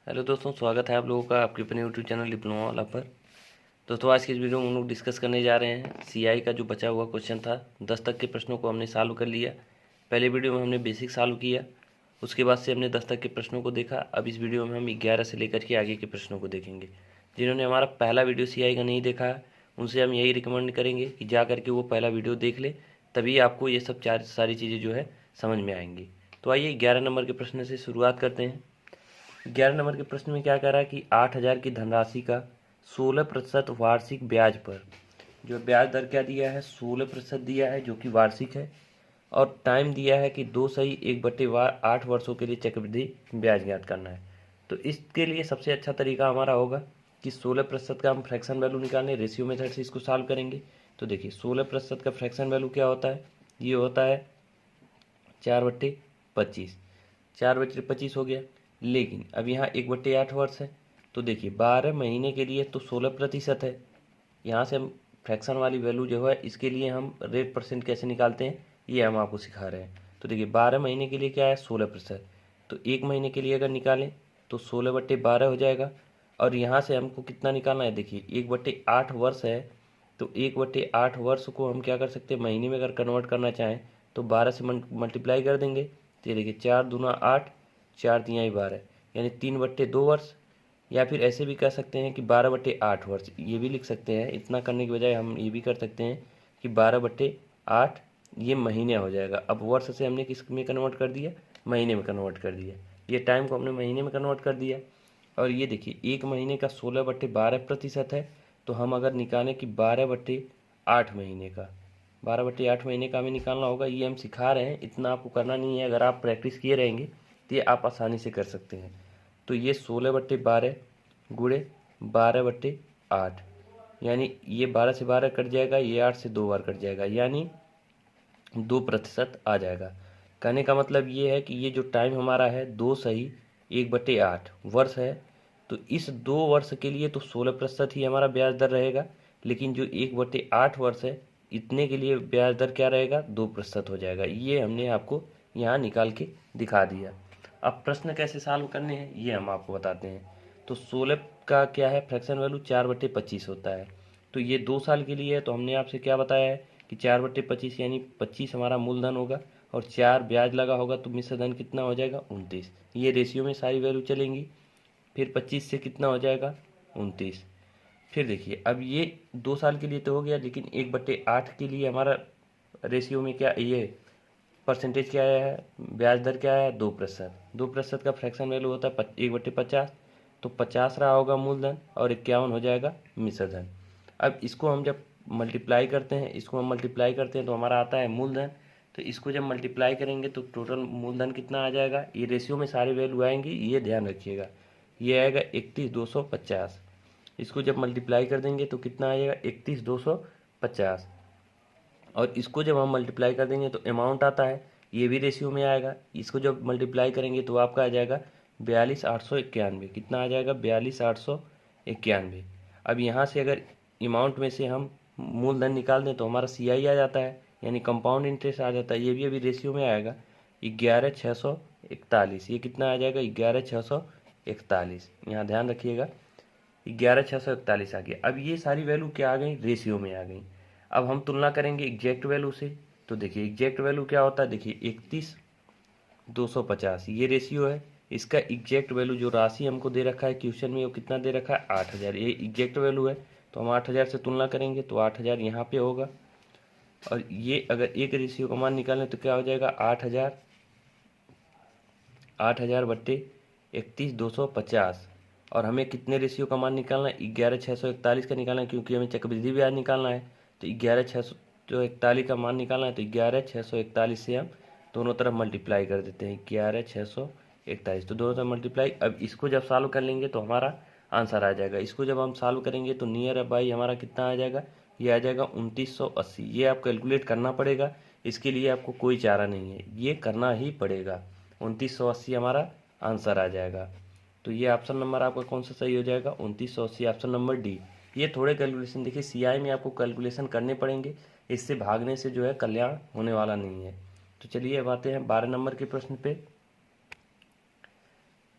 Hello दोस्तों, स्वागत है आप लोगों का आपके अपने यूट्यूब चैनल डिप्लोमा वाला पर। दोस्तों, आज की इस वीडियो में हम लोग डिस्कस करने जा रहे हैं सीआई का जो बचा हुआ क्वेश्चन था। 10 तक के प्रश्नों को हमने सॉल्व कर लिया। पहले वीडियो में हमने बेसिक सॉल्व किया, उसके बाद से हमने 10 तक के प्रश्नों को देखा। अब इस वीडियो में हम 11 से लेकर के आगे के प्रश्नों को देखेंगे। जिन्होंने हमारा पहला वीडियो सीआई का नहीं देखा है, उनसे हम यही रिकमेंड करेंगे कि जा करके वो पहला वीडियो देख ले, तभी आपको ये सब सारी चीज़ें जो है समझ में आएंगी। तो आइए 11 नंबर के प्रश्न से शुरुआत करते हैं। 11 नंबर के प्रश्न में क्या कह रहा है कि 8,000 की धनराशि का 16% वार्षिक ब्याज पर, जो ब्याज दर क्या दिया है, 16% दिया है, जो कि वार्षिक है। और टाइम दिया है कि 2/1/8 वर्षों के लिए चक्रवृद्धि ब्याज ज्ञात करना है। तो इसके लिए सबसे अच्छा तरीका हमारा होगा कि 16% का हम फ्रैक्शन वैल्यू निकालें, रेशियो मेथड से इसको सॉल्व करेंगे। तो देखिए 16% का फ्रैक्शन वैल्यू क्या होता है, ये होता है 4/25। 4/25 हो गया। लेकिन अब यहाँ 1/8 वर्ष है, तो देखिए 12 महीने के लिए तो 16% है। यहाँ से हम फ्रैक्शन वाली वैल्यू जो है, इसके लिए हम रेट परसेंट कैसे निकालते हैं ये हम आपको सिखा रहे हैं। तो देखिए 12 महीने के लिए क्या है, 16%। तो एक महीने के लिए अगर निकालें तो 16/12 हो जाएगा। और यहाँ से हमको कितना निकालना है, देखिए 1/8 वर्ष है, तो 1/8 वर्ष को हम क्या कर सकते हैं, महीने में अगर कन्वर्ट करना चाहें तो 12 से मल्टीप्लाई कर देंगे। तो ये देखिए 4 दूना 8, 4 तिहाई 12, यानी 3/2 वर्ष। या फिर ऐसे भी कह सकते हैं कि 12/8 वर्ष, ये भी लिख सकते हैं। इतना करने के बजाय हम ये भी कर सकते हैं कि 12/8 ये महीने हो जाएगा। अब वर्ष से हमने किस में कन्वर्ट कर दिया, महीने में कन्वर्ट कर दिया। ये टाइम को हमने महीने में कन्वर्ट कर दिया। और ये देखिए एक महीने का 16/12% है। तो हम अगर निकालें कि 12/8 महीने का, 12/8 महीने का हमें निकालना होगा। ये हम सिखा रहे हैं, इतना आपको करना नहीं है। अगर आप प्रैक्टिस किए रहेंगे तो ये आप आसानी से कर सकते हैं। तो ये 16/12 गुणे 12/8, यानी ये 12 से 12 कट जाएगा, ये 8 से 2 बार कट जाएगा, यानी 2% आ जाएगा। कहने का मतलब ये है कि ये जो टाइम हमारा है 2/1/8 वर्ष है। तो इस 2 वर्ष के लिए तो 16% ही हमारा ब्याज दर रहेगा। लेकिन जो 1/8 वर्ष है, इतने के लिए ब्याज दर क्या रहेगा, 2% हो जाएगा। ये हमने आपको यहाँ निकाल के दिखा दिया। अब प्रश्न कैसे सॉल्व करने हैं ये हम आपको बताते हैं। तो 16 का क्या है, फ्रैक्शन वैल्यू 4/25 होता है। तो ये 2 साल के लिए है। तो हमने आपसे क्या बताया है कि 4/25 यानी 25 हमारा मूलधन होगा और 4 ब्याज लगा होगा, तो मिश्र धन कितना हो जाएगा, 29। ये रेशियो में सारी वैल्यू चलेंगी। फिर 25 से कितना हो जाएगा, 29। फिर देखिए अब ये 2 साल के लिए तो हो गया, लेकिन 1/8 के लिए हमारा रेशियो में क्या, ये परसेंटेज क्या है, ब्याज दर क्या है, 2%। 2% का फ्रैक्शन वैल्यू होता है 1/50। तो 50 रहा होगा मूलधन और 51 हो जाएगा मिश्र धन। अब इसको हम जब मल्टीप्लाई करते हैं, इसको हम मल्टीप्लाई करते हैं तो हमारा आता है मूलधन। तो इसको जब मल्टीप्लाई करेंगे तो टोटल मूलधन कितना आ जाएगा, ये रेशियो में सारी वैल्यू आएंगी, ये ध्यान रखिएगा। ये आएगा 31,250। इसको जब मल्टीप्लाई कर देंगे तो कितना आएगा, 31,250। और इसको जब हम मल्टीप्लाई कर देंगे तो अमाउंट आता है, ये भी रेशियो में आएगा। इसको जब मल्टीप्लाई करेंगे तो आपका आ जाएगा 42,891। कितना आ जाएगा, 42,891। अब यहाँ से अगर अमाउंट में से हम मूलधन निकाल दें तो हमारा सीआई आ जाता है, यानी कंपाउंड इंटरेस्ट आ जाता है। ये भी अभी रेशियो में आएगा 11,641। ये कितना आ जाएगा, 11,641। यहाँ ध्यान रखिएगा 11,641 आ गया। अब ये सारी वैल्यू क्या आ गई, रेशियो में आ गई। अब हम तुलना करेंगे एग्जैक्ट वैल्यू से। तो देखिए एग्जैक्ट वैल्यू क्या होता है, देखिए 31,250 ये रेशियो है। इसका एग्जैक्ट वैल्यू जो राशि हमको दे रखा है क्वेश्चन में, वो कितना दे रखा है, 8,000। ये एग्जैक्ट वैल्यू है। तो हम 8,000 से तुलना करेंगे तो 8,000 यहाँ पे होगा। और ये अगर एक रेशियो का मान निकालें तो क्या हो जाएगा, 8,000 बट्टे 31,250। और हमें कितने रेशियो का मान निकालना है, 11,641 का निकालना है, क्योंकि हमें चक्रवृद्धि ब्याज निकालना है। तो 11,641 का मान निकालना है, तो 11,641 से हम दोनों तरफ मल्टीप्लाई कर देते हैं, 11,641। तो दोनों तरफ मल्टीप्लाई। अब इसको जब सॉल्व कर लेंगे तो हमारा आंसर आ जाएगा। इसको जब हम सॉल्व करेंगे तो नियर बाई हमारा कितना आ जाएगा, ये आ जाएगा 2980। ये आप कैलकुलेट करना पड़ेगा, इसके लिए आपको कोई चारा नहीं है, ये करना ही पड़ेगा। 2980 हमारा आंसर आ जाएगा। तो ये ऑप्शन नंबर आपका कौन सा सही हो जाएगा, 2980, ऑप्शन नंबर डी। ये थोड़े कैलकुलेशन देखिए, सीआई में आपको कैलकुलेशन करने पड़ेंगे, इससे भागने से जो है कल्याण होने वाला नहीं है। तो चलिए अब आते हैं 12 नंबर के प्रश्न पे।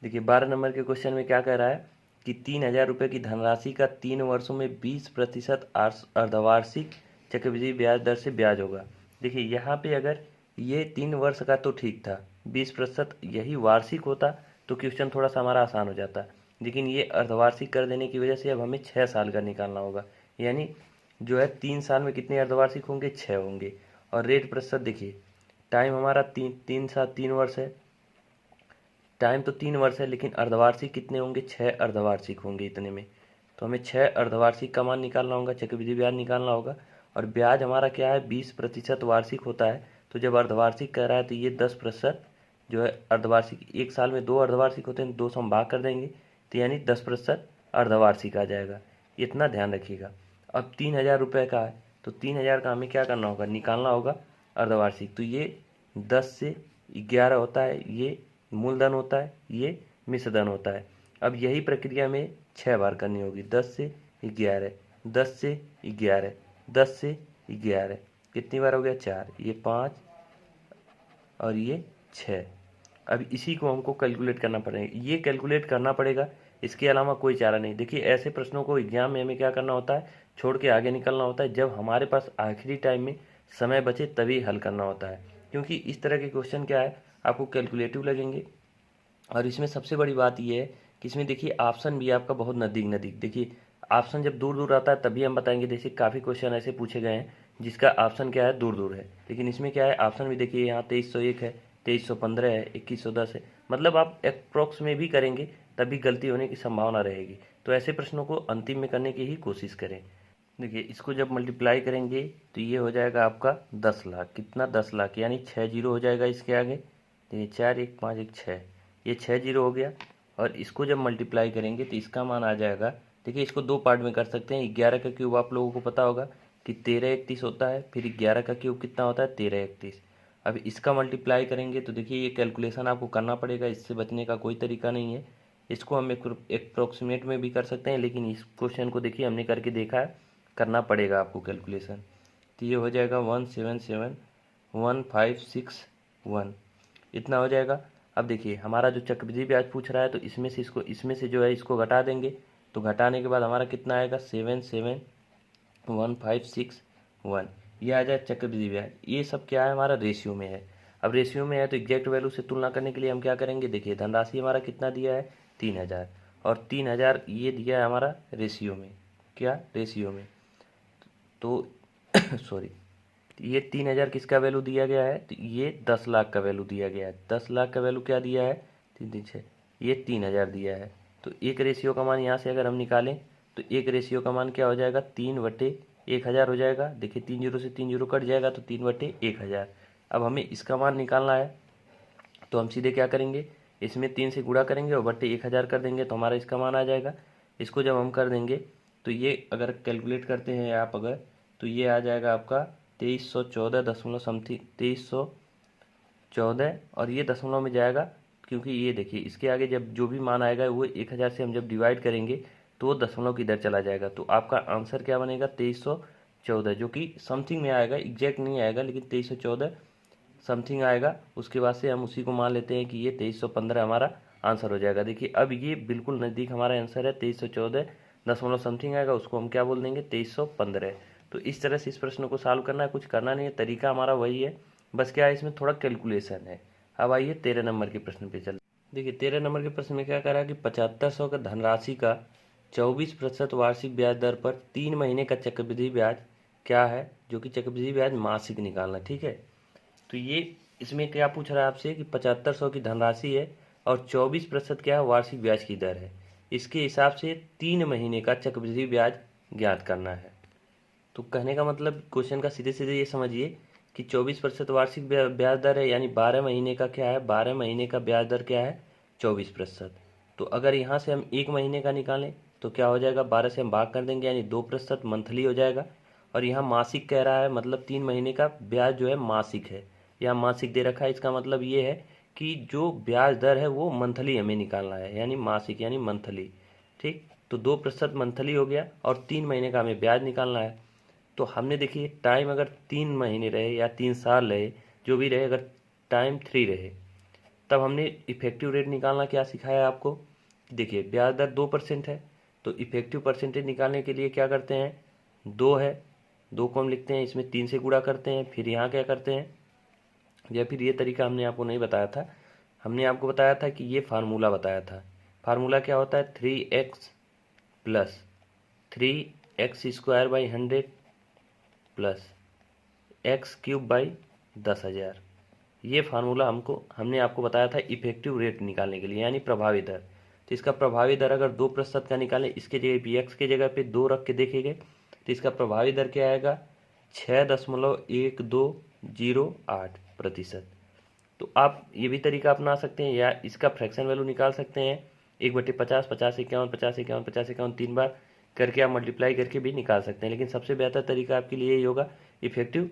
देखिए 12 नंबर के क्वेश्चन में क्या कह रहा है कि 3,000 रुपये की धनराशि का 3 वर्षों में 20% अर्धवार्षिक चक्रवृद्धि ब्याज दर से ब्याज होगा। देखिए यहाँ पे अगर ये 3 वर्ष का तो ठीक था, 20% यही वार्षिक होता तो क्वेश्चन थोड़ा सा हमारा आसान हो जाता, लेकिन ये अर्धवार्षिक कर देने की वजह से अब हमें 6 साल का निकालना होगा। यानी जो है 3 साल में कितने अर्धवार्षिक होंगे, 6 होंगे। और रेट प्रतिशत देखिए, टाइम हमारा 3 वर्ष है, टाइम तो 3 वर्ष है, लेकिन अर्धवार्षिक कितने होंगे, 6 अर्धवार्षिक होंगे इतने में। तो हमें 6 अर्धवार्षिक का मान निकालना होगा, चक्रवृद्धि ब्याज निकालना होगा। और ब्याज हमारा क्या है, 20% वार्षिक होता है। तो जब अर्धवार्षिक कह रहा है तो ये 10% जो है अर्धवार्षिक, एक साल में 2 अर्धवार्षिक होते हैं, 2 से हम भाग कर देंगे तो यानी 10% अर्धवार्षिक आ जाएगा। इतना ध्यान रखिएगा। अब 3,000 रुपये का है तो 3,000 का हमें क्या करना होगा, निकालना होगा अर्धवार्षिक। तो ये 10 से 11 होता है, ये मूलधन होता है, ये मिश्रधन होता है। अब यही प्रक्रिया में 6 बार करनी होगी, 10 से 11, 10 से 11, 10 से 11, कितनी बार हो गया, 4, ये 5 और ये 6। अब इसी को हमको कैलकुलेट करना पड़ेगा, ये कैलकुलेट करना पड़ेगा, इसके अलावा कोई चारा नहीं। देखिए ऐसे प्रश्नों को एग्जाम में हमें क्या करना होता है, छोड़ के आगे निकलना होता है। जब हमारे पास आखिरी टाइम में समय बचे तभी हल करना होता है, क्योंकि इस तरह के क्वेश्चन क्या है, आपको कैलकुलेटिव लगेंगे। और इसमें सबसे बड़ी बात यह है कि इसमें देखिए ऑप्शन भी आपका बहुत नज़दीक देखिए ऑप्शन जब दूर दूर आता है तभी हम बताएंगे। जैसे काफ़ी क्वेश्चन ऐसे पूछे गए हैं जिसका ऑप्शन क्या है, दूर दूर है, लेकिन इसमें क्या है, ऑप्शन भी देखिए यहाँ 2301 है, 2315 है, 2110 है। मतलब आप अप्रोक्स में भी करेंगे तभी गलती होने की संभावना रहेगी। तो ऐसे प्रश्नों को अंतिम में करने की ही कोशिश करें। देखिए इसको जब मल्टीप्लाई करेंगे तो ये हो जाएगा आपका 10 लाख, कितना, 10 लाख, यानी 6 जीरो हो जाएगा इसके आगे। देखिए 4 1 5 1 6, ये 6 जीरो हो गया। और इसको जब मल्टीप्लाई करेंगे तो इसका मान आ जाएगा, देखिए इसको 2 पार्ट में कर सकते हैं। 11 का क्यूब आप लोगों को पता होगा कि 1331 होता है, फिर 11 का क्यूब कितना होता है, 1331। अब इसका मल्टीप्लाई करेंगे तो देखिए ये कैलकुलेशन आपको करना पड़ेगा, इससे बचने का कोई तरीका नहीं है। इसको हम एक अप्रोक्सीमेट में भी कर सकते हैं, लेकिन इस क्वेश्चन को देखिए हमने करके देखा है, करना पड़ेगा आपको कैलकुलेशन। तो ये हो जाएगा 1771561, इतना हो जाएगा। अब देखिए हमारा जो चक्रवृद्धि ब्याज पूछ रहा है तो इसमें से जो है इसको घटा देंगे, तो घटाने के बाद हमारा कितना आएगा, 771,561, ये आ जाए चक्रवृद्धि ब्याज। ये सब क्या है, हमारा रेशियो में है। अब रेशियो में है तो एग्जैक्ट वैल्यू से तुलना करने के लिए हम क्या करेंगे, देखिए धनराशि हमारा कितना दिया है, 3,000, और 3,000 ये दिया है हमारा रेशियो में, क्या, रेशियो में। तो सॉरी, ये 3,000 किसका वैल्यू दिया गया है, तो ये 10 लाख का वैल्यू दिया गया है। 10 लाख का वैल्यू क्या दिया है, 3 3 6, ये 3,000 दिया है। तो एक रेशियो का मान यहाँ से अगर हम निकालें तो एक रेशियो का मान क्या हो जाएगा, 3/1000 हो जाएगा। देखिए 3 जीरो से 3 जीरो कट जाएगा तो 3/1000। अब हमें इसका मान निकालना है तो हम सीधे क्या करेंगे, इसमें 3 से गुणा करेंगे और बट्टे 1000 कर देंगे तो हमारा इसका मान आ जाएगा। इसको जब हम कर देंगे तो ये अगर कैलकुलेट करते हैं आप अगर, तो ये आ जाएगा आपका 2314 दशमलव समथिंग, 2314, और ये दशमलव में जाएगा क्योंकि ये देखिए इसके आगे जब जो भी मान आएगा वो 1000 से हम जब डिवाइड करेंगे तो वो दशमलव की इधर चला जाएगा। तो आपका आंसर क्या बनेगा, 2314, जो कि समथिंग में आएगा, एग्जैक्ट नहीं आएगा, लेकिन 2314 समथिंग आएगा। उसके बाद से हम उसी को मान लेते हैं कि ये 2315 हमारा आंसर हो जाएगा। देखिए अब ये बिल्कुल नज़दीक हमारा आंसर है, 2314 दशमलव समथिंग आएगा, उसको हम क्या बोल देंगे, 2315। तो इस तरह से इस प्रश्न को सॉल्व करना है, कुछ करना नहीं है, तरीका हमारा वही है, बस क्या है इसमें थोड़ा कैलकुलेशन है। अब आइए 13 नंबर के प्रश्न पे चलते। देखिए 13 नंबर के प्रश्न में क्या कह रहा है कि 7500 का धनराशि का 24% वार्षिक ब्याज दर पर 3 महीने का चक्रवृद्धि ब्याज क्या है, जो कि चक्रवृद्धि ब्याज मासिक निकालना, ठीक है। तो ये इसमें क्या पूछ रहा है आपसे कि 7500 की धनराशि है और 24% क्या है, वार्षिक ब्याज की दर है। इसके हिसाब से 3 महीने का चक्रवृद्धि ब्याज ज्ञात करना है। तो कहने का मतलब क्वेश्चन का सीधे सीधे ये समझिए कि 24% वार्षिक ब्याज दर है, यानी 12 महीने का क्या है, 12 महीने का ब्याज दर क्या है, 24%। तो अगर यहाँ से हम 1 महीने का निकालें तो क्या हो जाएगा, 12 से हम भाग कर देंगे यानी 2% मंथली हो जाएगा। और यहाँ मासिक कह रहा है, मतलब 3 महीने का ब्याज जो है मासिक है, यहाँ मासिक दे रखा है। इसका मतलब ये है कि जो ब्याज दर है वो मंथली हमें निकालना है, यानी मासिक यानी मंथली, ठीक। तो 2% मंथली हो गया और 3 महीने का हमें ब्याज निकालना है। तो हमने देखिए टाइम अगर 3 महीने रहे या 3 साल रहे, जो भी रहे, अगर टाइम 3 रहे तब हमने इफेक्टिव रेट निकालना क्या सिखाया आपको। देखिए ब्याज दर 2% है, तो इफेक्टिव परसेंटेज निकालने के लिए क्या करते हैं, 2 है, 2 को हम लिखते हैं, इसमें 3 से गुणा करते हैं, फिर यहाँ क्या करते हैं, या फिर ये तरीका हमने आपको नहीं बताया था, हमने आपको बताया था कि ये फार्मूला बताया था। फार्मूला क्या होता है, 3x plus 3x² by 100 plus x³ by 10,000। ये फार्मूला हमने आपको बताया था इफेक्टिव रेट निकालने के लिए, यानी प्रभावी दर। तो इसका प्रभावी दर अगर 2% का निकालें, इसके जगह पे x के जगह पे 2 रख के देखेंगे तो इसका प्रभावी दर क्या आएगा, 6.1208%। तो आप ये भी तरीका अपना सकते हैं, या इसका फ्रैक्शन वैल्यू निकाल सकते हैं 1/50, 50, 51, 50, 51, 50, 51 3 बार करके आप मल्टीप्लाई करके भी निकाल सकते हैं। लेकिन सबसे बेहतर तरीका आपके लिए यही होगा इफेक्टिव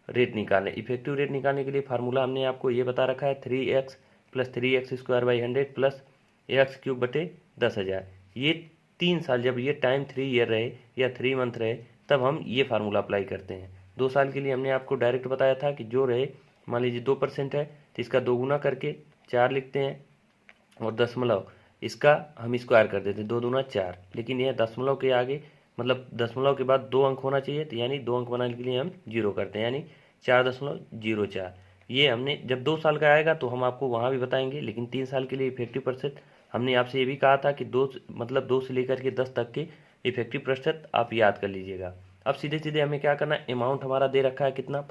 रेट निकालने। इफेक्टिव रेट निकालने के लिए फार्मूला हमने आपको ये बता रखा है, 3x plus 3x² by 100 plus x³ बटे 10,000। ये 3 साल, जब ये टाइम 3 ईयर रहे या 3 मंथ रहे, तब हम ये फार्मूला अप्लाई करते हैं। 2 साल के लिए हमने आपको डायरेक्ट बताया था कि जो रहे, मान लीजिए 2% है तो इसका 2 गुना करके 4 लिखते हैं, और दशमलव इसका हम स्क्वायर कर देते हैं, 2 दूना 4। लेकिन यह दशमलव के आगे, मतलब दशमलव के बाद 2 अंक होना चाहिए, तो यानी 2 अंक बनाने के लिए हम 0 करते हैं, यानी 4.04। ये हमने जब 2 साल का आएगा तो हम आपको वहाँ भी बताएंगे। लेकिन 3 साल के लिए इफेक्टिव प्रतिशत हमने आपसे ये भी कहा था कि 2 से लेकर के 10 तक के इफेक्टिव प्रतिशत आप याद कर लीजिएगा। अब सीधे सीधे हमें क्या करना है, अमाउंट हमारा दे रखा है कितना,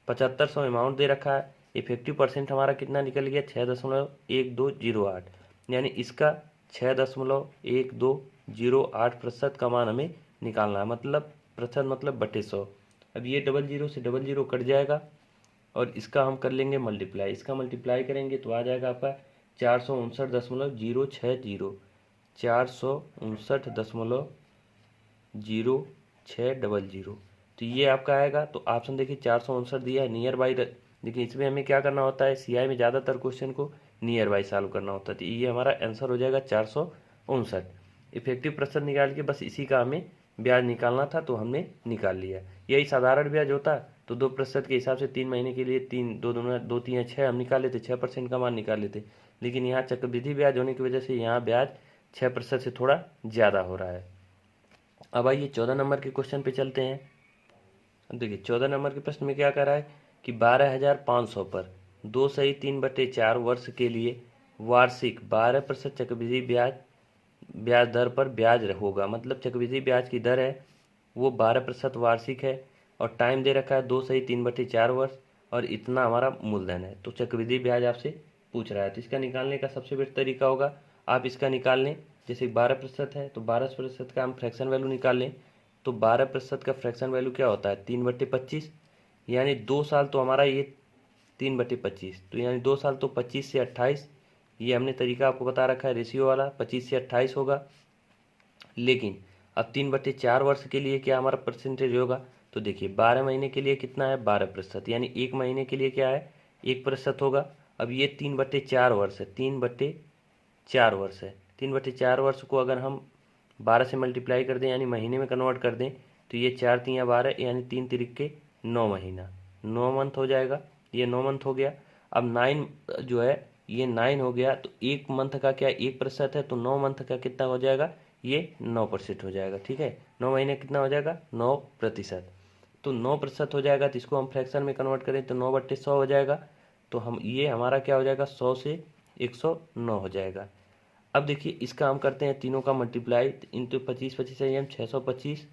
7500 अमाउंट दे रखा है। इफेक्टिव परसेंट हमारा कितना निकल गया, 6.1208, यानी इसका 6.1208% का मान हमें निकालना है, मतलब प्रतिशत मतलब बटे 100। अब ये 00 से 00 कट जाएगा, और इसका हम कर लेंगे मल्टीप्लाई। इसका मल्टीप्लाई करेंगे तो आ जाएगा आपका 459.060, 459.06000। तो ये आपका आएगा। तो ऑप्शन देखिए 459 दिया है, नियर बाई। देखिए इसमें हमें क्या करना होता है, सीआई में ज़्यादातर क्वेश्चन को नियर बाई सॉल्व करना होता है। तो ये हमारा आंसर हो जाएगा 459। इफेक्टिव प्रतिशत निकाल के बस इसी का हमें ब्याज निकालना था, तो हमने निकाल लिया। यही साधारण ब्याज होता तो 2% के हिसाब से 3 महीने के लिए 2 3 6 हम निकाल लेते, 6% का मान निकाल लेते। लेकिन यहाँ चक्रवृद्धि ब्याज होने की वजह से यहाँ ब्याज 6% से थोड़ा ज़्यादा हो रहा है। अब आइए 14 नंबर के क्वेश्चन पे चलते हैं। देखिए 14 नंबर के प्रश्न में क्या कर रहा है कि 12,500 पर 2 सही 3/4 वर्ष के लिए वार्षिक 12% चक्रवृद्धि ब्याज दर पर ब्याज होगा। मतलब चक्रवृद्धि ब्याज की दर है वो 12% वार्षिक है, और टाइम दे रखा है 2 सही 3/4 वर्ष, और इतना हमारा मूलधन है। तो चक्रवृद्धि ब्याज आपसे पूछ रहा है, तो इसका निकालने का सबसे बेस्ट तरीका होगा, आप इसका निकाल लें। जैसे 12% है तो 12% का हम फ्रैक्शन वैल्यू निकाल लें। तो 12% का फ्रैक्शन वैल्यू क्या होता है, 3/25, यानी 2 साल तो हमारा ये 3/25, तो यानी 2 साल तो 25 से 28। ये हमने तरीका आपको बता रखा है रेशियो वाला, 25 से 28 होगा। लेकिन अब 3/4 वर्ष के लिए क्या हमारा परसेंटेज होगा, तो देखिए 12 महीने के लिए कितना है, 12%, यानी 1 महीने के लिए क्या है, 1% होगा। अब ये 3/4 वर्ष है, 3/4 वर्ष है। 3/4 वर्ष को अगर हम 12 से मल्टीप्लाई कर दें, यानी महीने में कन्वर्ट कर दें, तो ये 4 3 12, यानी 3 तिरिके 9 महीना, 9 मंथ हो जाएगा। ये 9 मंथ हो गया। अब 9 जो है ये 9 हो गया, तो 1 मंथ का क्या 1% है, तो 9 मंथ का कितना हो जाएगा, ये 9% हो जाएगा। ठीक है, 9 महीने कितना हो जाएगा, 9%। तो 9% हो जाएगा, तो इसको हम फ्रैक्शन में कन्वर्ट करें तो 9/100 हो जाएगा। तो हम ये हमारा क्या हो जाएगा, 100 से 109 हो जाएगा। अब देखिए इसका हम करते हैं तीनों का मल्टीप्लाई, इंटू 25 है, हम 625,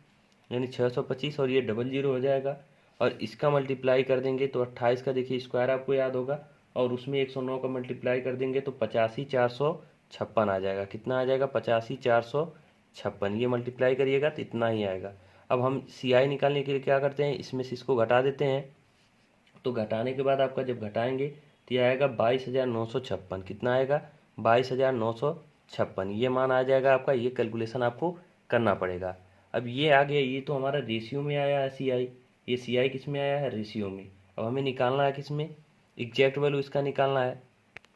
यानी 625, और ये 00 हो जाएगा। और इसका मल्टीप्लाई कर देंगे तो 28 का देखिए स्क्वायर आपको याद होगा, और उसमें 109 का मल्टीप्लाई कर देंगे तो 85,456 आ जाएगा। कितना आ जाएगा, 85,456। ये मल्टीप्लाई करिएगा तो इतना ही आएगा। अब हम सीआई निकालने के लिए क्या करते हैं, इसमें से इसको घटा देते हैं। तो घटाने के बाद आपका जब घटाएंगे तो ये आएगा 22,956। कितना आएगा, 22,956। ये मान आ जाएगा आपका। ये कैलकुलेशन आपको करना पड़ेगा। अब ये आ गया, ये तो हमारा रेशियो में आया है सीआई। ये सीआई किस में आया है, रेशियो में। अब हमें निकालना है किस में, एग्जैक्ट वैल्यू इसका निकालना है।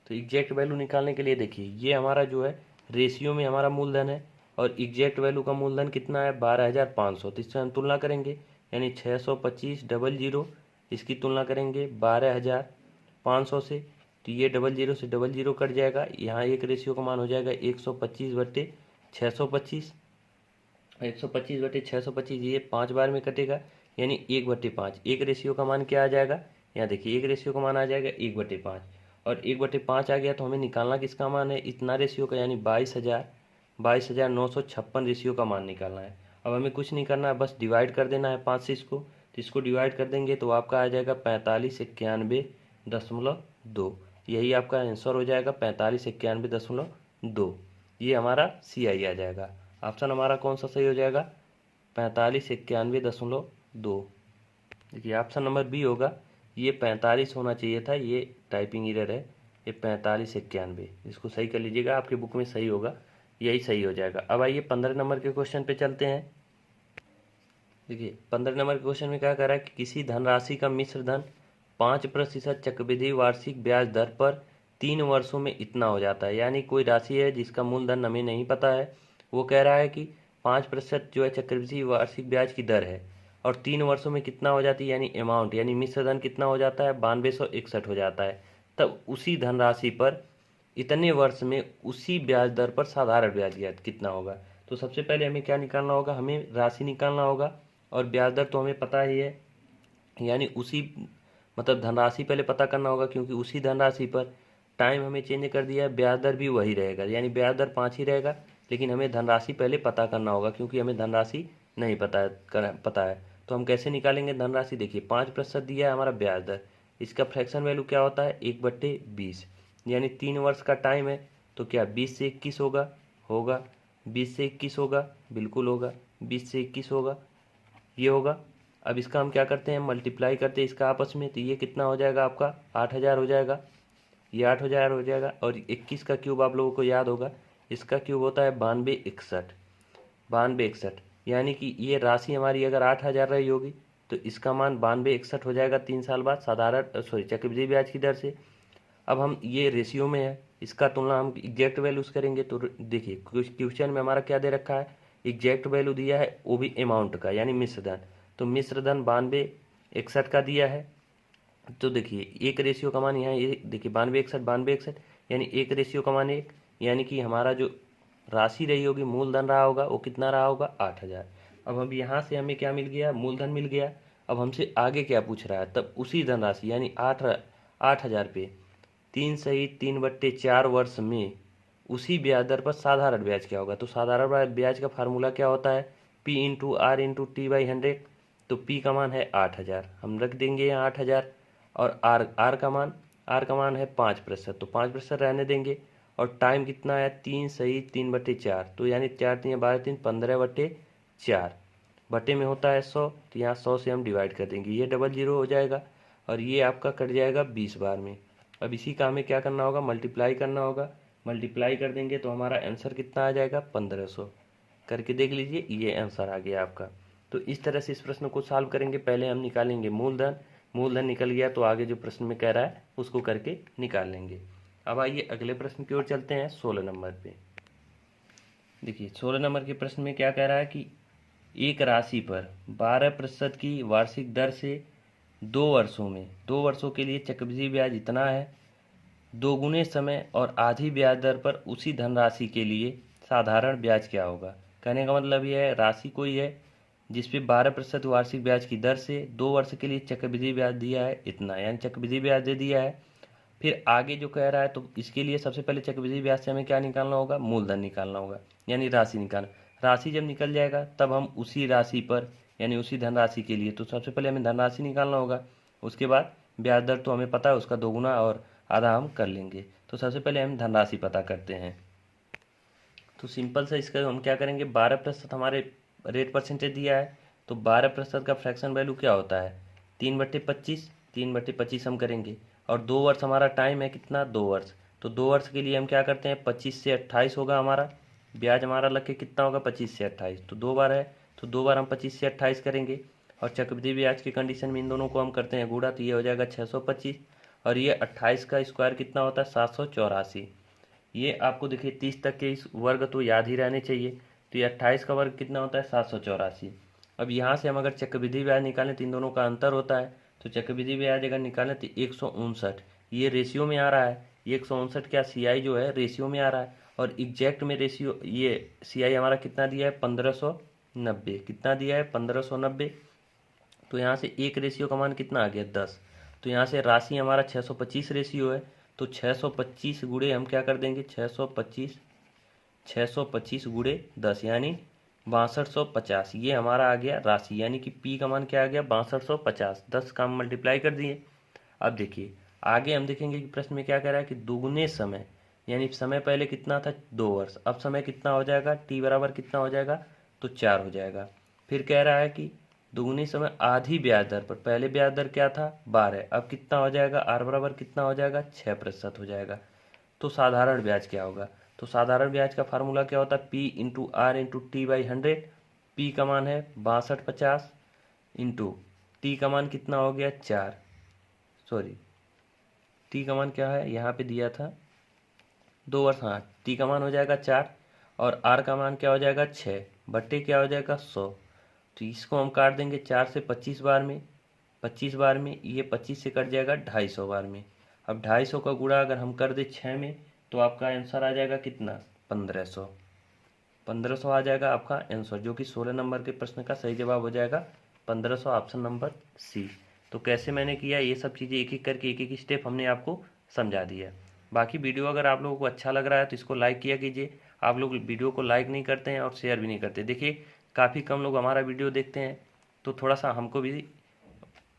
तो एग्जैक्ट वैल्यू निकालने के लिए देखिए ये हमारा जो है रेशियो में हमारा मूलधन है, और एग्जैक्ट वैल्यू का मूलधन कितना है, 12,500। तो इससे हम तुलना करेंगे, यानी 625 00, इसकी तुलना करेंगे 12,500 से। तो ये 00 से 00 कट जाएगा। यहाँ एक रेशियो का मान हो जाएगा 125/625। 125/625 ये 5 बार में कटेगा, यानी 1/5। एक रेशियो का मान क्या आ जाएगा, यहाँ देखिए एक रेशियो का मान आ जाएगा 1/5। और 1/5 आ गया तो हमें निकालना किसका मान है, इतना रेशियो का, यानी 22,956 रेशियो का मान निकालना है। अब हमें कुछ नहीं करना है, बस डिवाइड कर देना है 5 से इसको। तो इसको डिवाइड कर देंगे तो आपका आ जाएगा 4591.2। यही आपका आंसर हो जाएगा 4591.2। ये हमारा CI आ जाएगा। ऑप्शन हमारा कौन सा सही हो जाएगा, 4591.2। देखिए ऑप्शन नंबर बी होगा, ये 45 होना चाहिए था, ये टाइपिंग एरर है, ये 4591। इसको सही कर लीजिएगा, आपकी बुक में सही होगा, यही सही हो जाएगा। अब आइए 15 नंबर के क्वेश्चन पे चलते हैं। देखिए 15 नंबर के क्वेश्चन में क्या कह रहा है कि किसी धनराशि का मिश्र धन 5% चक्रवृद्धि वार्षिक ब्याज दर पर 3 वर्षों में इतना हो जाता है। यानी कोई राशि है जिसका मूलधन हमें नहीं पता है, वो कह रहा है कि 5% जो है चक्रवृद्धि वार्षिक ब्याज की दर है, और 3 वर्षों में कितना हो जाती है, यानी अमाउंट, यानी मिश्र धन कितना हो जाता है, 9261 हो जाता है। तब उसी धनराशि पर इतने वर्ष में उसी ब्याज दर पर साधारण ब्याज कितना होगा। तो सबसे पहले हमें क्या निकालना होगा, हमें राशि निकालना होगा, और ब्याज दर तो हमें पता ही है, यानी उसी मतलब धनराशि पहले पता करना होगा, क्योंकि उसी धनराशि पर टाइम हमें चेंज कर दिया है, ब्याज दर भी वही रहेगा, यानी ब्याज दर 5 ही रहेगा, लेकिन हमें धनराशि पहले पता करना होगा, क्योंकि हमें धनराशि नहीं पता है। तो हम कैसे निकालेंगे धनराशि, देखिए 5% दिया है हमारा ब्याज दर, इसका फ्रैक्शन वैल्यू क्या होता है, 1/20, यानी 3 वर्ष का टाइम है, तो क्या 20 से 21 होगा 20 से 21 होगा, बिल्कुल होगा, 20 से 21 होगा, ये होगा। अब इसका हम क्या करते हैं, मल्टीप्लाई करते हैं इसका आपस में, तो ये कितना हो जाएगा आपका 8000 हो जाएगा, ये 8000 हो जाएगा। और 21 का क्यूब आप लोगों को याद होगा, इसका क्यूब होता है 9261, यानी कि ये राशि हमारी अगर 8000 रही होगी तो इसका मान 9261 हो जाएगा 3 साल बाद, साधारण चक्रवृद्धि ब्याज की दर से। अब हम ये रेशियो में है, इसका तुलना हम एग्जैक्ट वैल्यूज करेंगे। तो देखिए क्वेश्चन में हमारा क्या दे रखा है, एग्जैक्ट वैल्यू दिया है, वो भी अमाउंट का, यानी मिश्र धन। तो मिश्र धन 9261 का दिया है। तो देखिए एक रेशियो का मान यहाँ ये देखिए 9261, यानी एक रेशियो का मान 1, यानी कि हमारा जो राशि रही होगी, मूलधन रहा होगा, वो कितना रहा होगा 8000। अब यहाँ से हमें क्या मिल गया, मूलधन मिल गया। अब हमसे आगे क्या पूछ रहा है, तब उसी धनराशि यानी 8000 पे 3 सहित 3/4 वर्ष में उसी ब्याज दर पर साधारण ब्याज क्या होगा। तो साधारण ब्याज का फार्मूला क्या होता है, P/R/T/100। तो P का मान है 8000, हम रख देंगे यहाँ 8000, और R का मान है 5%, तो 5% रहने देंगे। और टाइम कितना है, 3 सहित 3/4, तो यानी 4 3 12 3 15/4, बटे में होता है 100, तो यहाँ 100 से हम डिवाइड कर देंगे, ये 00 हो जाएगा, और ये आपका कट जाएगा 20 बार में। अब इसी का हमें क्या करना होगा, मल्टीप्लाई करना होगा, मल्टीप्लाई कर देंगे तो हमारा आंसर कितना आ जाएगा 1500। करके देख लीजिए, ये आंसर आ गया आपका। तो इस तरह से इस प्रश्न को सॉल्व करेंगे। पहले हम निकालेंगे मूलधन निकल गया तो आगे जो प्रश्न में कह रहा है उसको करके निकाल लेंगे। अब आइए अगले प्रश्न की ओर चलते हैं, 16 नंबर पे। देखिए 16 नंबर के प्रश्न में क्या कह रहा है कि एक राशि पर 12% की वार्षिक दर से 2 वर्षों के लिए चक्रवृद्धि ब्याज इतना है, दोगुने समय और आधी ब्याज दर पर उसी धनराशि के लिए साधारण ब्याज क्या होगा। कहने का मतलब यह है, राशि कोई है जिस पे 12% वार्षिक ब्याज की दर से 2 वर्ष के लिए चक्रवृद्धि ब्याज दिया है इतना, यानी चक्रवृद्धि ब्याज दे दिया है। फिर आगे जो कह रहा है, तो इसके लिए सबसे पहले चक्रवृद्धि ब्याज से हमें क्या निकालना होगा, मूलधन निकालना होगा, यानी राशि निकालना। राशि जब निकल जाएगा तब हम उसी राशि पर, यानी उसी धनराशि के लिए, तो सबसे पहले हमें धनराशि निकालना होगा, उसके बाद ब्याज दर तो हमें पता है, उसका दोगुना और आधा हम कर लेंगे। तो सबसे पहले हम धनराशि पता करते हैं। तो सिंपल से इसका हम क्या करेंगे, 12% हमारे रेट परसेंटेज दिया है, तो 12% का फ्रैक्शन वैल्यू क्या होता है, 3/25, 3/25 हम करेंगे। और 2 वर्ष हमारा टाइम है कितना, 2 वर्ष। तो 2 वर्ष के लिए हम क्या करते हैं, 25 से 28 होगा हमारा ब्याज, हमारा लग के कितना होगा 25 से 28, तो 2 बार है, तो 2 बार हम 25 से 28 करेंगे। और चक्रवृद्धि ब्याज की कंडीशन में इन दोनों को हम करते हैं गुणा, तो ये हो जाएगा 625, और ये 28 का स्क्वायर कितना होता है 784। ये आपको देखिए 30 तक के इस वर्ग तो याद ही रहने चाहिए, तो ये 28 का वर्ग कितना होता है 784। अब यहाँ से हम अगर चक्रवृद्धि ब्याज निकालें तो इन दोनों का अंतर होता है, तो चक्रवृद्धि ब्याज अगर निकालें तो 159, ये रेशियो में आ रहा है, ये 159 क्या CI जो है रेशियो में आ रहा है, और एग्जैक्ट में रेशियो ये CI हमारा कितना दिया है 1590, कितना दिया है 1590। तो यहाँ से एक रेशियो का मान कितना आ गया 10। तो यहाँ से राशि हमारा 625 रेशियो है, तो 625 गुणे हम क्या कर देंगे 625 गुणे 10 यानी 6250, ये हमारा आ गया राशि, यानी कि P का मान क्या आ गया 6250। 10 का हम मल्टीप्लाई कर दिए। अब देखिए आगे हम देखेंगे कि प्रश्न में क्या कह रहा है कि दुगने समय, यानी समय पहले कितना था 2 वर्ष, अब समय कितना हो जाएगा T बराबर कितना हो जाएगा तो 4 हो जाएगा। फिर कह रहा है कि दुगनी समय आधी ब्याज दर पर, पहले ब्याज दर क्या था 12, अब कितना हो जाएगा R बराबर कितना हो जाएगा 6% हो जाएगा। तो साधारण ब्याज क्या होगा, तो साधारण ब्याज का फार्मूला क्या होता है P into R into T by 100। P का मान है 6250 इंटू T का मान कितना हो गया 4, सॉरी T का मान क्या है यहाँ पे दिया था 2 वर्ष, हाँ T का मान हो जाएगा 4 और R का मान क्या हो जाएगा 6 बट्टे क्या हो जाएगा 100। तो इसको हम काट देंगे 4 से 25 बार में, 25 बार में ये 25 से कट जाएगा 250 बार में। अब 250 का गुणा अगर हम कर दे 6 में तो आपका आंसर आ जाएगा कितना 1500, 1500 आ जाएगा आपका आंसर, जो कि 16 नंबर के प्रश्न का सही जवाब हो जाएगा 1500, ऑप्शन नंबर सी। तो कैसे मैंने किया ये सब चीज़ें एक एक करके एक एक स्टेप हमने आपको समझा दिया। बाकी वीडियो अगर आप लोगों को अच्छा लग रहा है तो इसको लाइक किया कीजिए। आप लोग वीडियो को लाइक नहीं करते हैं और शेयर भी नहीं करते, देखिए काफ़ी कम लोग हमारा वीडियो देखते हैं, तो थोड़ा सा हमको भी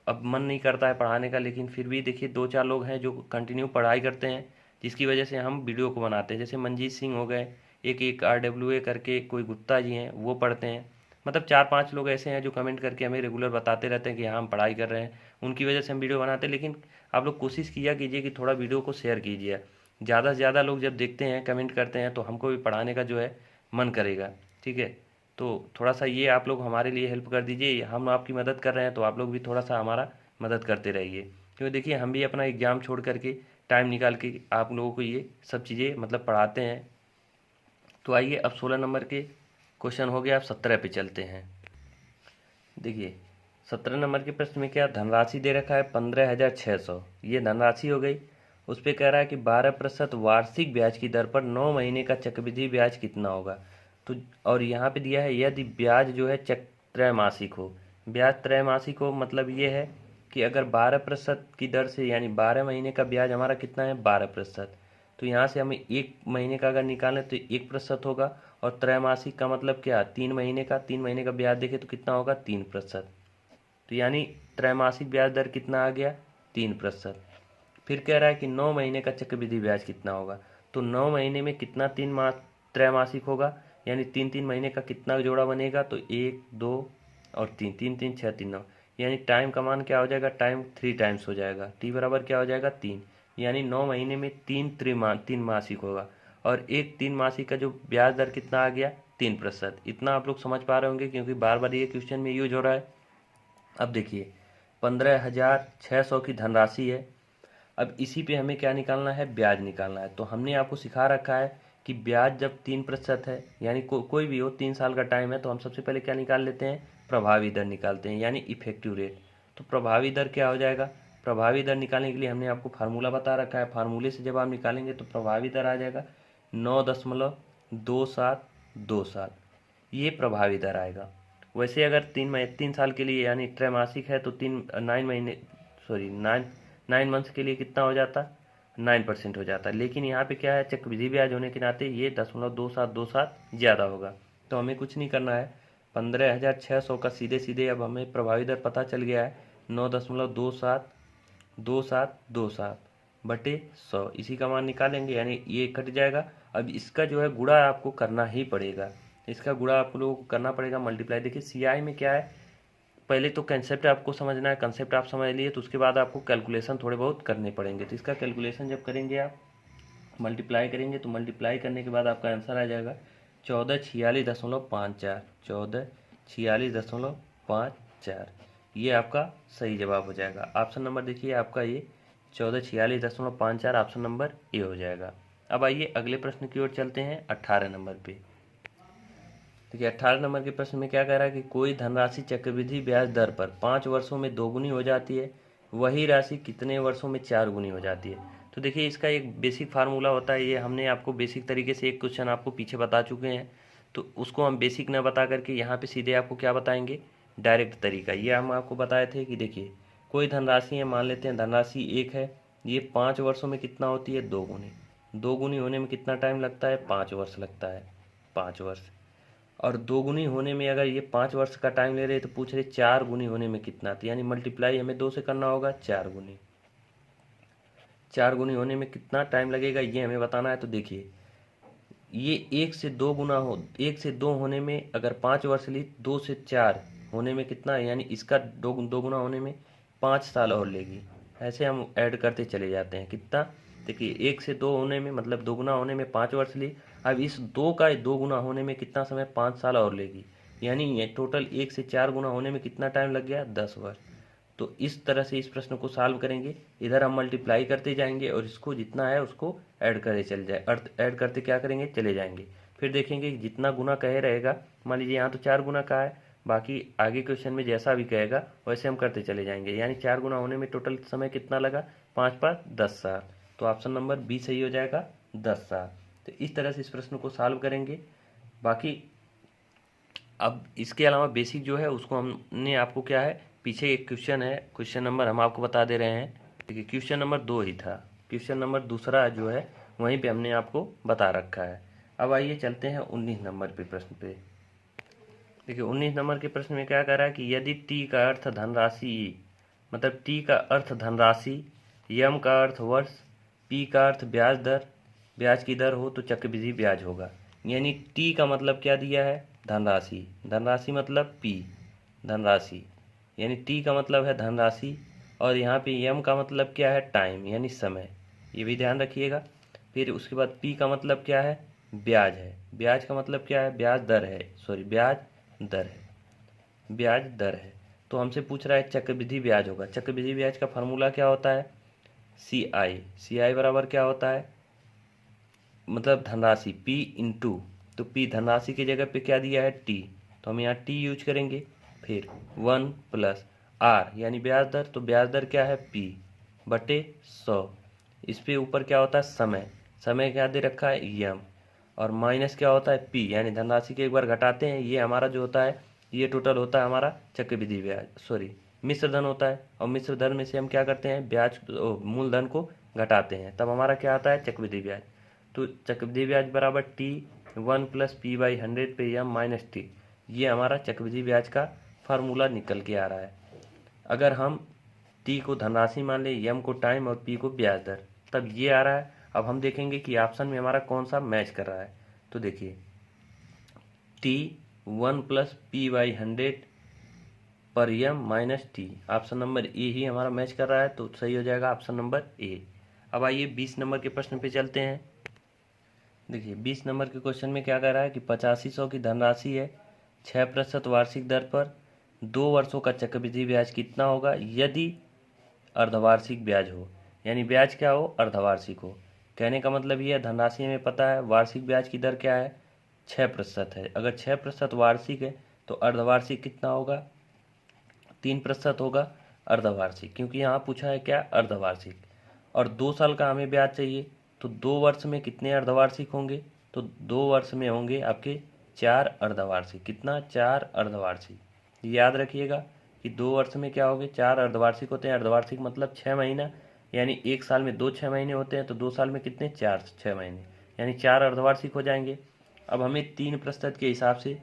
अब मन नहीं करता है पढ़ाने का, लेकिन फिर भी देखिए 2-4 लोग हैं जो कंटिन्यू पढ़ाई करते हैं, जिसकी वजह से हम वीडियो को बनाते हैं। जैसे मंजीत सिंह हो गए, एक RWA करके कोई गुप्ता जी हैं वो पढ़ते हैं, मतलब 4-5 लोग ऐसे हैं जो कमेंट करके हमें रेगुलर बताते रहते हैं कि हाँ हम पढ़ाई कर रहे हैं, उनकी वजह से हम वीडियो बनाते हैं। लेकिन आप लोग कोशिश किया कीजिए कि थोड़ा वीडियो को शेयर कीजिए, ज़्यादा से ज़्यादा लोग जब देखते हैं कमेंट करते हैं तो हमको भी पढ़ाने का जो है मन करेगा, ठीक है। तो थोड़ा सा ये आप लोग हमारे लिए हेल्प कर दीजिए, हम आपकी मदद कर रहे हैं तो आप लोग भी थोड़ा सा हमारा मदद करते रहिए, क्योंकि देखिए हम भी अपना एग्ज़ाम छोड़ करके टाइम निकाल के आप लोगों को ये सब चीज़ें मतलब पढ़ाते हैं। तो आइए अब 16 नंबर के क्वेश्चन हो गया, अब 17 पे चलते हैं। देखिए 17 नंबर के प्रश्न में क्या धनराशि दे रखा है 15,600, ये धनराशि हो गई। उस पर कह रहा है कि 12% वार्षिक ब्याज की दर पर 9 महीने का चक्रवृद्धि ब्याज कितना होगा। तो और यहाँ पे दिया है यदि ब्याज जो है त्रैमासिक हो, ब्याज त्रैमासिक हो मतलब ये है कि अगर 12% की दर से, यानी 12 महीने का ब्याज हमारा कितना है 12%, तो यहाँ से हमें 1 महीने का अगर निकालें तो 1% होगा, और त्रैमासिक का मतलब क्या 3 महीने का, 3 महीने का ब्याज देखें तो कितना होगा 3%। तो यानी त्रैमासिक ब्याज दर कितना आ गया 3%। फिर कह रहा है कि 9 महीने का चक्रवृद्धि ब्याज कितना होगा, तो 9 महीने में कितना 3 माह त्रैमासिक होगा, यानी 3-3 महीने का कितना जोड़ा बनेगा, तो 1 2 और 3, 3 3 6 3 9, यानी टाइम का मान क्या हो जाएगा टाइम 3 टाइम्स हो जाएगा, टी बराबर क्या हो जाएगा 3, यानी 9 महीने में 3 मासिक होगा, और एक 3 मासिक का जो ब्याज दर कितना आ गया 3%। इतना आप लोग समझ पा रहे होंगे क्योंकि बार बार ये क्वेश्चन में यूज हो रहा है। अब देखिए 15,600 की धनराशि है, अब इसी पे हमें क्या निकालना है ब्याज निकालना है। तो हमने आपको सिखा रखा है कि ब्याज जब 3% है, यानी कोई भी हो 3 साल का टाइम है, तो हम सबसे पहले क्या निकाल लेते हैं प्रभावी दर निकालते हैं, यानी इफेक्टिव रेट। तो प्रभावी दर क्या हो जाएगा, प्रभावी दर निकालने के लिए हमने आपको फार्मूला बता रखा है, फार्मूले से जब आप निकालेंगे तो प्रभावी दर आ जाएगा 9.2727, ये प्रभावी दर आएगा। वैसे अगर 3 साल के लिए यानी त्रैमासिक है तो 9 मंथ्स के लिए कितना हो जाता 9% हो जाता है, लेकिन यहाँ पे क्या है चक्रवृद्धि ब्याज होने के नाते ये 0.2727 ज़्यादा होगा। तो हमें कुछ नहीं करना है, 15,600 का सीधे सीधे अब हमें प्रभावी दर पता चल गया है 9.2727 बटे 100, इसी का मान निकालेंगे यानी ये कट जाएगा। अब इसका जो है गुणा आपको करना ही पड़ेगा, इसका गुणा आप लोगों को करना पड़ेगा मल्टीप्लाई। देखिए सीआई में क्या है, पहले तो कंसेप्ट आपको समझना है, कंसेप्ट आप समझ लिए तो उसके बाद आपको कैलकुलेशन थोड़े बहुत करने पड़ेंगे। तो इसका कैलकुलेशन जब करेंगे आप मल्टीप्लाई करेंगे तो मल्टीप्लाई करने के बाद आपका आंसर आ जाएगा 1446.54, 1446.54, ये आपका सही जवाब हो जाएगा। ऑप्शन नंबर देखिए आपका ये 1446.54 ऑप्शन नंबर ए हो जाएगा। अब आइए अगले प्रश्न की ओर चलते हैं 18 नंबर पे। देखिए 18 नंबर के प्रश्न में क्या कह रहा है कि कोई धनराशि चक्रवृद्धि ब्याज दर पर 5 वर्षों में दोगुनी हो जाती है, वही राशि कितने वर्षों में 4 गुनी हो जाती है। तो देखिए इसका एक बेसिक फार्मूला होता है, ये हमने आपको बेसिक तरीके से एक क्वेश्चन आपको पीछे बता चुके हैं, तो उसको हम बेसिक न बता करके यहाँ पे सीधे आपको क्या बताएंगे, डायरेक्ट तरीका। ये हम आपको बताए थे कि देखिए कोई धनराशि है, मान लेते हैं धनराशि 1 है, ये 5 वर्षों में कितना होती है, 2 गुनी। 2 गुनी होने में कितना टाइम लगता है, 5 वर्ष लगता है, 5 वर्ष। और 2 गुनी होने में अगर ये 5 वर्ष का टाइम ले रहे तो पूछ रहे 4 गुनी होने में कितना, तो यानी मल्टीप्लाई हमें 2 से करना होगा, 4 गुनी। 4 गुनी होने में कितना टाइम लगेगा ये हमें बताना है। तो देखिए ये 1 से 2 गुना हो, 1 से 2 होने में अगर 5 वर्ष ली, 2 से 4 होने में कितना है, यानी इसका 2 गुना होने में 5 साल और लेगी। ऐसे हम ऐड करते चले जाते हैं। कितना, देखिए 1 से 2 होने में मतलब 2 गुना होने में 5 वर्ष ली, अब इस 2 का 2 गुना होने में कितना समय, 5 साल और लेगी, यानी ये टोटल 1 से 4 गुना होने में कितना टाइम लग गया, 10 वर्ष। तो इस तरह से इस प्रश्न को सॉल्व करेंगे। इधर हम मल्टीप्लाई करते जाएंगे और इसको जितना है उसको ऐड करे चले जाए, अर्थ ऐड करते क्या करेंगे, चले जाएंगे। फिर देखेंगे कि जितना गुना कहे रहेगा, मान लीजिए यहाँ तो 4 गुना का है, बाकी आगे क्वेश्चन में जैसा भी कहेगा वैसे हम करते चले जाएंगे। यानी 4 गुना होने में टोटल समय कितना लगा, 5 5 10 साल। तो ऑप्शन नंबर बी सही हो जाएगा, 10 साल। तो इस तरह से इस प्रश्न को सॉल्व करेंगे। बाकी अब इसके अलावा बेसिक जो है उसको हमने आपको क्या है, पीछे एक क्वेश्चन है, क्वेश्चन नंबर हम आपको बता दे रहे हैं। देखिए क्वेश्चन नंबर 2 ही था, क्वेश्चन नंबर दूसरा जो है वहीं पे हमने आपको बता रखा है। अब आइए चलते हैं 19 नंबर पे प्रश्न पे। देखिए 19 नंबर के प्रश्न में क्या कह रहा है कि यदि टी का अर्थ धनराशि, मतलब टी का अर्थ धनराशि, यम का अर्थ वर्ष, पी का अर्थ ब्याज दर, ब्याज की दर हो तो चक्रवृद्धि ब्याज होगा। यानी टी का मतलब क्या दिया है, धनराशि, धनराशि मतलब पी, धनराशि, यानी टी का मतलब है धनराशि, और यहाँ पे यम का मतलब क्या है, टाइम यानी समय, ये भी ध्यान रखिएगा। फिर उसके बाद पी का मतलब क्या है, ब्याज है, ब्याज का मतलब क्या है, ब्याज दर है, सॉरी ब्याज दर है, ब्याज दर है। तो हमसे पूछ रहा है चक्रवृद्धि ब्याज होगा। चक्रवृद्धि ब्याज का फार्मूला क्या होता है, सी आई, सी आई बराबर क्या होता है, मतलब धनराशि P इंटू, तो P धनराशि की जगह पे क्या दिया है, T, तो हम यहाँ T यूज करेंगे। फिर 1 प्लस R यानी ब्याज दर, तो ब्याज दर क्या है, P बटे 100। इस पे ऊपर क्या होता है, समय, समय क्या दे रखा है, यम, और माइनस क्या होता है, P, यानी धनराशि के एक बार घटाते हैं, ये हमारा जो होता है ये टोटल होता है हमारा चक्रवृद्धि ब्याज, सॉरी मिश्र धन होता है। और मिश्र धन में से हम क्या करते हैं, ब्याज मूलधन को घटाते हैं, तब हमारा क्या आता है, चक्रवृद्धि ब्याज। तो चक्रवृद्धि ब्याज बराबर T1 प्लस P/100 पे यम माइनस T, ये हमारा चक्रवृद्धि ब्याज का फार्मूला निकल के आ रहा है। अगर हम T को धनराशि मान ले, यम को टाइम और P को ब्याज दर, तब ये आ रहा है। अब हम देखेंगे कि ऑप्शन में हमारा कौन सा मैच कर रहा है। तो देखिए T1 प्लस P/100 पर यम minus T, option number A ही हमारा मैच कर रहा है, तो सही हो जाएगा ऑप्शन नंबर ए। अब आइए 20 नंबर के प्रश्न पे चलते हैं। देखिए 20 नंबर के क्वेश्चन में क्या कह रहा है कि 8500 की धनराशि है, 6% वार्षिक दर पर 2 वर्षों का चक्रवृद्धि ब्याज कितना होगा यदि अर्धवार्षिक ब्याज हो, यानी ब्याज क्या हो, अर्धवार्षिक हो। कहने का मतलब ये है, धनराशि हमें पता है वार्षिक ब्याज की दर क्या है, 6% है। अगर 6% वार्षिक है तो अर्धवार्षिक कितना होगा, 3% होगा अर्धवार्षिक, क्योंकि यहाँ पूछा है क्या, अर्धवार्षिक। और 2 साल का हमें ब्याज चाहिए, तो 2 वर्ष में कितने अर्धवार्षिक होंगे, तो 2 वर्ष में होंगे आपके 4 अर्धवार्षिक। कितना, 4 अर्धवार्षिक। याद रखिएगा कि 2 वर्ष में क्या होंगे, 4 अर्धवार्षिक होते हैं। अर्धवार्षिक मतलब 6 महीना, यानी 1 साल में 2 6 महीने होते हैं, तो 2 साल में कितने, 4 6 महीने, यानी 4 अर्धवार्षिक हो जाएंगे। अब हमें 3% के हिसाब से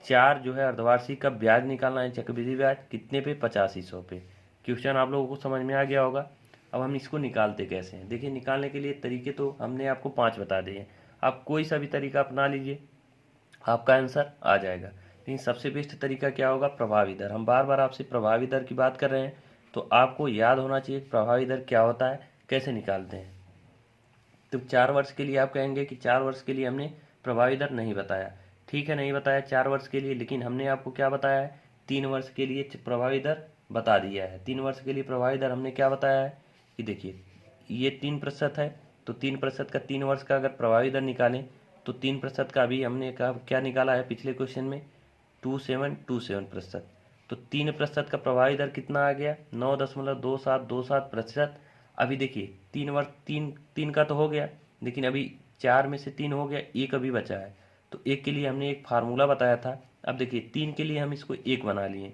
4 जो है अर्धवार्षिक का ब्याज निकालना है, चक्रवृद्धि ब्याज कितने पे, 8500 पे। क्वेश्चन आप लोगों को समझ में आ गया होगा। अब हम इसको निकालते कैसे हैं, देखिए निकालने के लिए तरीके तो हमने आपको 5 बता दिए हैं, आप कोई सा भी तरीका अपना लीजिए, आपका आंसर आ जाएगा। लेकिन सबसे बेस्ट तरीका क्या होगा, प्रभावी दर। हम बार बार आपसे प्रभावी दर की बात कर रहे हैं, तो आपको याद होना चाहिए प्रभावी दर क्या होता है, कैसे निकालते हैं। तो 4 वर्ष के लिए आप कहेंगे कि 4 वर्ष के लिए हमने प्रभावी दर नहीं बताया, ठीक है नहीं बताया 4 वर्ष के लिए, लेकिन हमने आपको क्या बताया है, 3 वर्ष के लिए प्रभावी दर बता दिया है। 3 वर्ष के लिए प्रभावी दर हमने क्या बताया है कि देखिए ये 3% है, तो 3% का 3 वर्ष का अगर प्रभावी दर निकालें तो 3% का अभी हमने क्या निकाला है पिछले क्वेश्चन में, 2727%। तो 3% का प्रभावी दर कितना आ गया, 9.2727%। अभी देखिए 3 का तो हो गया, लेकिन अभी 4 में से 3 हो गया, एक अभी बचा है। तो एक के लिए हमने एक फार्मूला बताया था। अब देखिए 3 के लिए हम इसको एक बना लिए।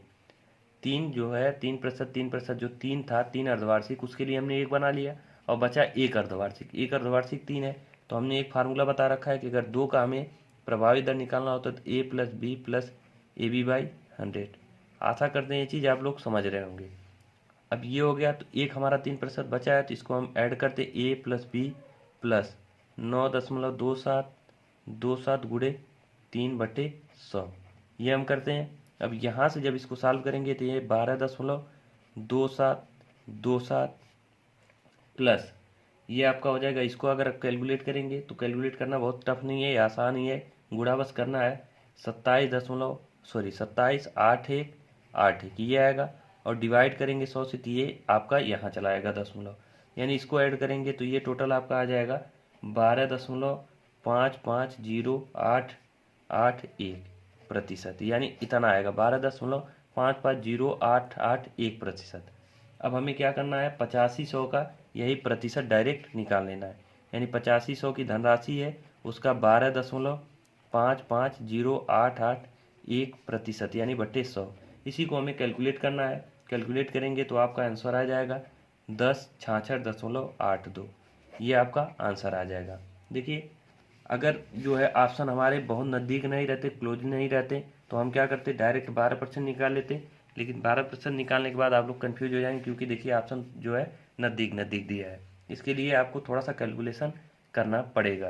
3 जो है 3% जो 3 था, 3 अर्धवार्षिक, उसके लिए हमने एक बना लिया, और बचा एक अर्धवार्षिक। एक अर्धवार्षिक 3 है, तो हमने एक फार्मूला बता रखा है कि अगर 2 का हमें प्रभावी दर निकालना होता है तो A+B+AB/100। आशा करते हैं ये चीज़ आप लोग समझ रहे होंगे। अब ये हो गया, तो एक हमारा 3% बचा है, तो इसको हम ऐड करते A+B+9.2727 गुणे 3/100, ये हम करते हैं। अब यहाँ से जब इसको सॉल्व करेंगे तो ये 12.2727 प्लस ये आपका हो जाएगा। इसको अगर आप कैलकुलेट करेंगे तो कैलकुलेट करना बहुत टफ नहीं है, आसान ही है, गुणा बस करना है। 27.8181 ये आएगा, और डिवाइड करेंगे 100 से तो ये आपका यहाँ चला आएगा दशमलव, यानी इसको ऐड करेंगे तो ये टोटल आपका आ जाएगा 12.55081%, यानी इतना आएगा 12.55088%। अब हमें क्या करना है, 8500 का यही प्रतिशत डायरेक्ट निकाल लेना है, यानी 8500 की धनराशि है, उसका 12.55088%, यानी बट्टे 100। इसी को हमें कैलकुलेट करना है। कैलकुलेट करेंगे तो आपका आंसर आ जाएगा 1066.82, ये आपका आंसर आ जाएगा। देखिए अगर जो है ऑप्शन हमारे बहुत नज़दीक नहीं रहते, क्लोज नहीं रहते, तो हम क्या करते, डायरेक्ट 12% निकाल लेते। लेकिन 12% निकालने के बाद आप लोग कंफ्यूज हो जाएंगे, क्योंकि देखिए ऑप्शन जो है नज़दीक नज़दीक दिया है। इसके लिए आपको थोड़ा सा कैलकुलेशन करना पड़ेगा,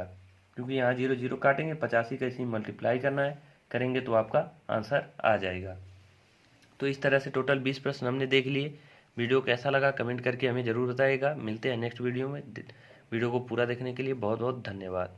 क्योंकि यहाँ 0 0 काटेंगे, 85 का इसी मल्टीप्लाई करना है, करेंगे तो आपका आंसर आ जाएगा। तो इस तरह से टोटल 20 प्रश्न हमने देख लिए। वीडियो कैसा लगा कमेंट करके हमें ज़रूर बताइएगा। मिलते हैं नेक्स्ट वीडियो में। वीडियो को पूरा देखने के लिए बहुत बहुत धन्यवाद।